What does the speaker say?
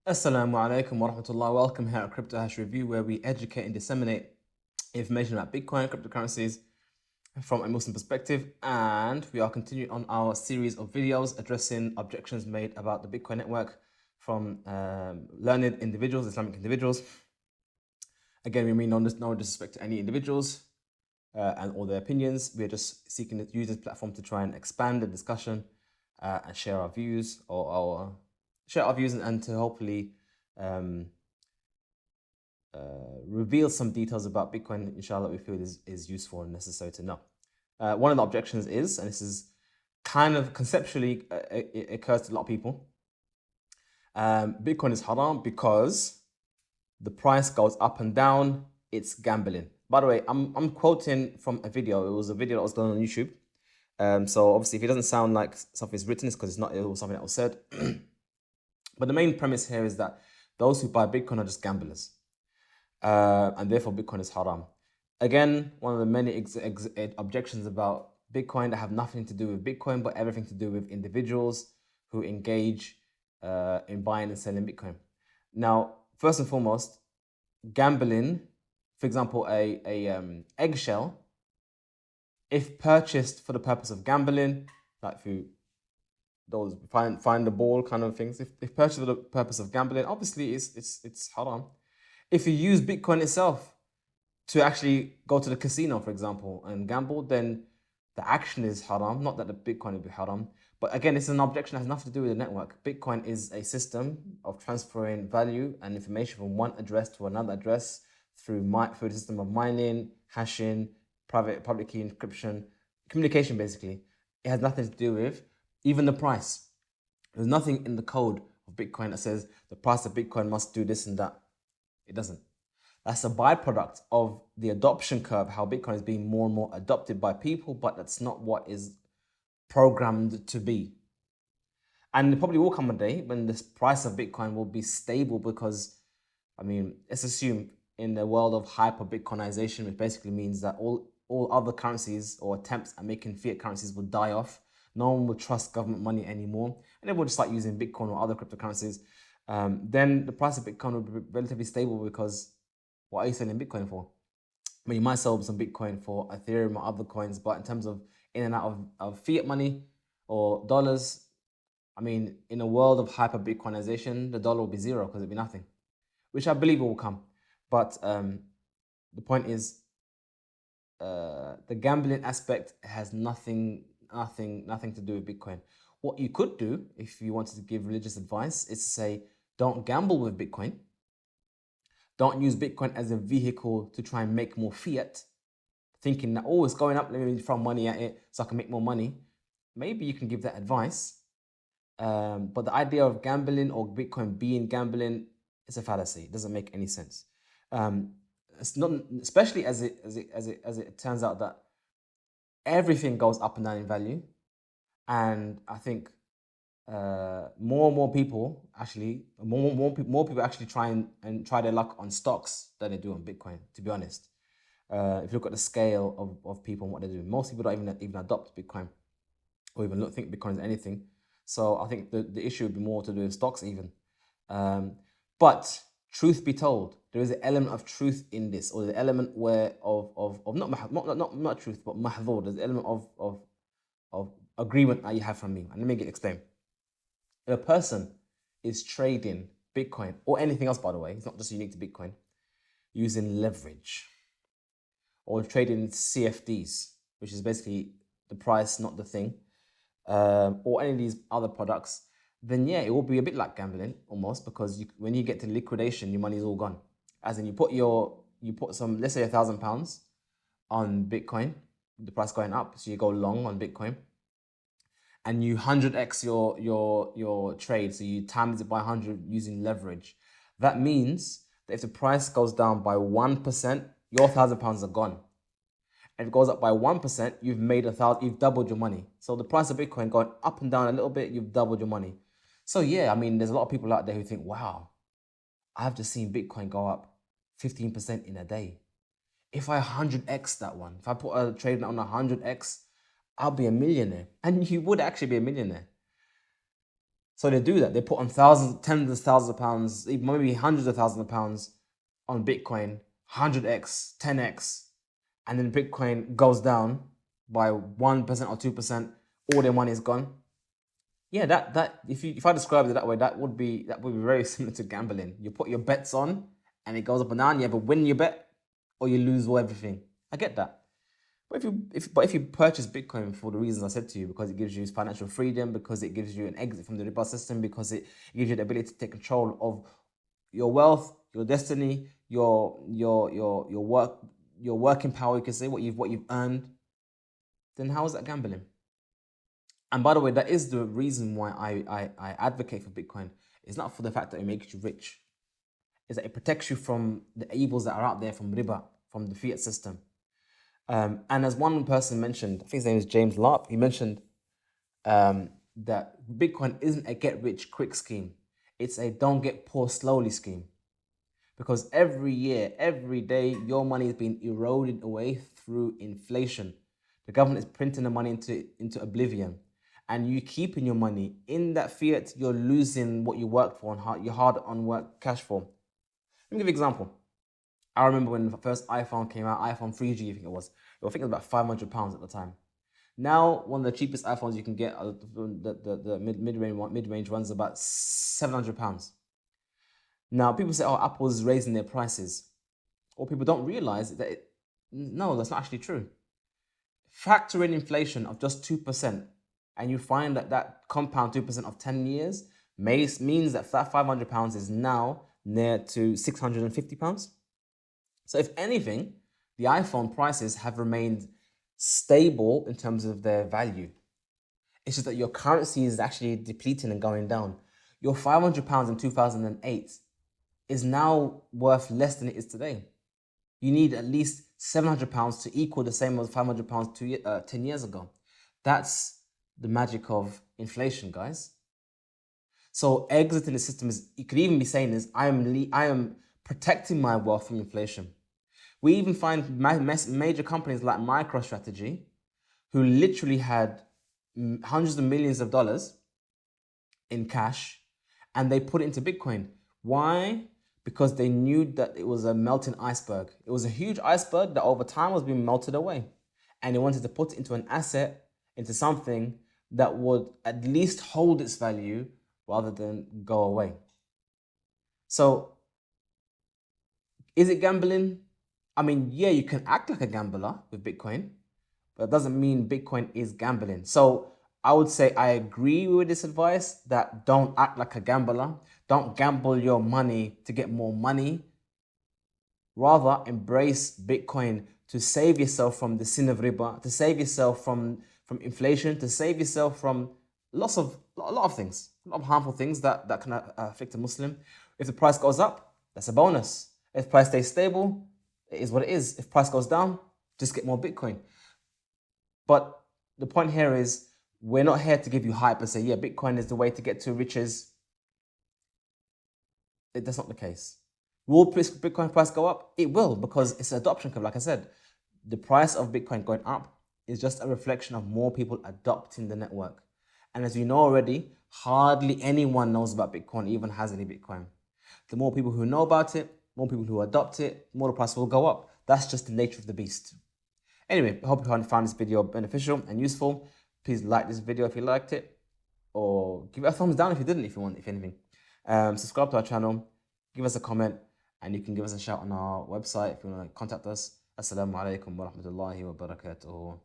Assalamu alaikum wa rahmatullah. Welcome here at Crypto Hash Review, where we educate and disseminate information about Bitcoin, cryptocurrencies from a Muslim perspective. And we are continuing on our series of videos addressing objections made about the Bitcoin network from learned individuals, Islamic individuals. Again, we mean no disrespect to any individuals and all their opinions. We are just seeking to use this platform to try and expand the discussion and share our views and to hopefully reveal some details about Bitcoin, inshallah, we feel is useful and necessary to know. One of the objections is, and this is kind of conceptually, it occurs to a lot of people, Bitcoin is haram because the price goes up and down, it's gambling. By the way, I'm quoting from a video. It was a video that was done on YouTube. So obviously, if it doesn't sound like something's written, it's because it's not. It was something that was said. But the main premise here is that those who buy Bitcoin are just gamblers, and therefore Bitcoin is haram. Again, one of the many objections about Bitcoin that have nothing to do with Bitcoin, but everything to do with individuals who engage in buying and selling Bitcoin. Now, first and foremost, gambling, for example, a eggshell, if purchased for the purpose of gambling, like through those find the ball kind of things, if purchased for the purpose of gambling, obviously it's haram. If you use Bitcoin itself to actually go to the casino, for example, and gamble, then the action is haram. Not that the Bitcoin would be haram, but again, this is an objection that has nothing to do with the network. Bitcoin is a system of transferring value and information from one address to another address through the system of mining, hashing, public key encryption, communication. Basically, it has nothing to do with even the price. There's nothing in the code of Bitcoin that says the price of Bitcoin must do this and that. It doesn't. That's a byproduct of the adoption curve, how Bitcoin is being more and more adopted by people, but that's not what is programmed to be. And there probably will come a day when this price of Bitcoin will be stable because, I mean, let's assume in the world of hyper Bitcoinization, which basically means that all other currencies or attempts at making fiat currencies will die off. No one will trust government money anymore, and everyone will just start using Bitcoin or other cryptocurrencies. Then the price of Bitcoin will be relatively stable because what are you selling Bitcoin for? I mean, you might sell some Bitcoin for Ethereum or other coins, but in terms of in and out of fiat money or dollars, I mean, in a world of hyper Bitcoinization, the dollar will be zero because it'll be nothing, which I believe will come. But the point is, the gambling aspect has nothing to do with Bitcoin. What you could do if you wanted to give religious advice is to say, don't gamble with Bitcoin. Don't use Bitcoin as a vehicle to try and make more fiat, thinking that, oh, it's going up, let me throw money at it so I can make more money. Maybe you can give that advice. But the idea of gambling or Bitcoin being gambling is a fallacy. It doesn't make any sense. It's not, especially as it turns out that everything goes up and down in value. And I think more and more people actually try their luck on stocks than they do on Bitcoin, to be honest. If you look at the scale of people and what they're doing, most people don't even adopt Bitcoin or even think Bitcoin is anything. So I think the issue would be more to do with stocks even. But truth be told, there is an element of truth in this, or the element where of not truth, but mahdhur. There's an element of agreement that you have from me. And let me explain. If a person is trading Bitcoin or anything else, by the way, it's not just unique to Bitcoin, using leverage or trading CFDs, which is basically the price, not the thing, or any of these other products, then yeah, it will be a bit like gambling almost, because when you get to liquidation, your money is all gone. As in, you put some, let's say £1,000 on Bitcoin, the price going up, so you go long on Bitcoin, and you 100x your trade, so you times it by 100 using leverage. That means that if the price goes down by 1%, your £1,000 are gone. And if it goes up by 1%, you've doubled your money. So the price of Bitcoin going up and down a little bit, you've doubled your money. So yeah, I mean, there's a lot of people out there who think, wow, I've just seen Bitcoin go up 15% in a day. If I 100x that one, if I put a trade on 100x, I'll be a millionaire. And you would actually be a millionaire. So they do that. They put on thousands, tens of thousands of pounds, even maybe hundreds of thousands of pounds on Bitcoin, 100x, 10x, and then Bitcoin goes down by 1% or 2%, all their money is gone. Yeah, that if I describe it that way, that would be very similar to gambling. You put your bets on and it goes up and down, you either win your bet or you lose all everything. I get that. But if you purchase Bitcoin for the reasons I said to you, because it gives you financial freedom, because it gives you an exit from the riba system, because it gives you the ability to take control of your wealth, your destiny, your working power, you can say what you've earned, then how is that gambling? And by the way, that is the reason why I advocate for Bitcoin. It's not for the fact that it makes you rich. It's that it protects you from the evils that are out there from riba, from the fiat system. And as one person mentioned, I think his name is James Larp, he mentioned that Bitcoin isn't a get rich quick scheme. It's a don't get poor slowly scheme. Because every year, every day, your money is being eroded away through inflation. The government is printing the money into oblivion. And you keeping your money in that fiat, you're losing what you worked for and your hard-earned work cash for. Let me give you an example. I remember when the first iPhone came out, iPhone 3G, I think it was. I think it was about £500 at the time. Now, one of the cheapest iPhones you can get, the mid-range ones, about £700. Now, people say, oh, Apple's raising their prices. What people don't realize that no, that's not actually true. Factor in inflation of just 2%, and you find that compound 2% of 10 years means that £500 is now near to £650. So if anything, the iPhone prices have remained stable in terms of their value. It's just that your currency is actually depleting and going down. Your £500 in 2008 is now worth less than it is today. You need at least £700 to equal the same as £500 10 years ago. That's the magic of inflation, guys. So exiting the system is, you could even be saying is, I am protecting my wealth from inflation. We even find major companies like MicroStrategy, who literally had hundreds of millions of dollars in cash, and they put it into Bitcoin. Why? Because they knew that it was a melting iceberg. It was a huge iceberg that over time was being melted away. And they wanted to put it into an asset, into something that would at least hold its value rather than go away. So, is it gambling? I mean, yeah, you can act like a gambler with Bitcoin, but it doesn't mean Bitcoin is gambling. So I would say I agree with this advice that don't act like a gambler. Don't gamble your money to get more money. Rather, embrace Bitcoin to save yourself from the sin of riba, to save yourself from inflation, to save yourself from a lot of things, a lot of harmful things that can affect a Muslim. If the price goes up, that's a bonus. If price stays stable, it is what it is. If price goes down, just get more Bitcoin. But the point here is, we're not here to give you hype and say, yeah, Bitcoin is the way to get to riches. That's not the case. Will Bitcoin price go up? It will, because it's an adoption curve. Like I said, the price of Bitcoin going up is just a reflection of more people adopting the network. And as you know already, hardly anyone knows about Bitcoin, even has any Bitcoin. The more people who know about it, more people who adopt it, more the price will go up. That's just the nature of the beast. Anyway, I hope you found this video beneficial and useful. Please like this video if you liked it, or give it a thumbs down if you didn't, if you want, if anything. Subscribe to our channel, give us a comment, and you can give us a shout on our website if you want to contact us. Assalamu alaikum wa rahmatullahi wa barakatuh.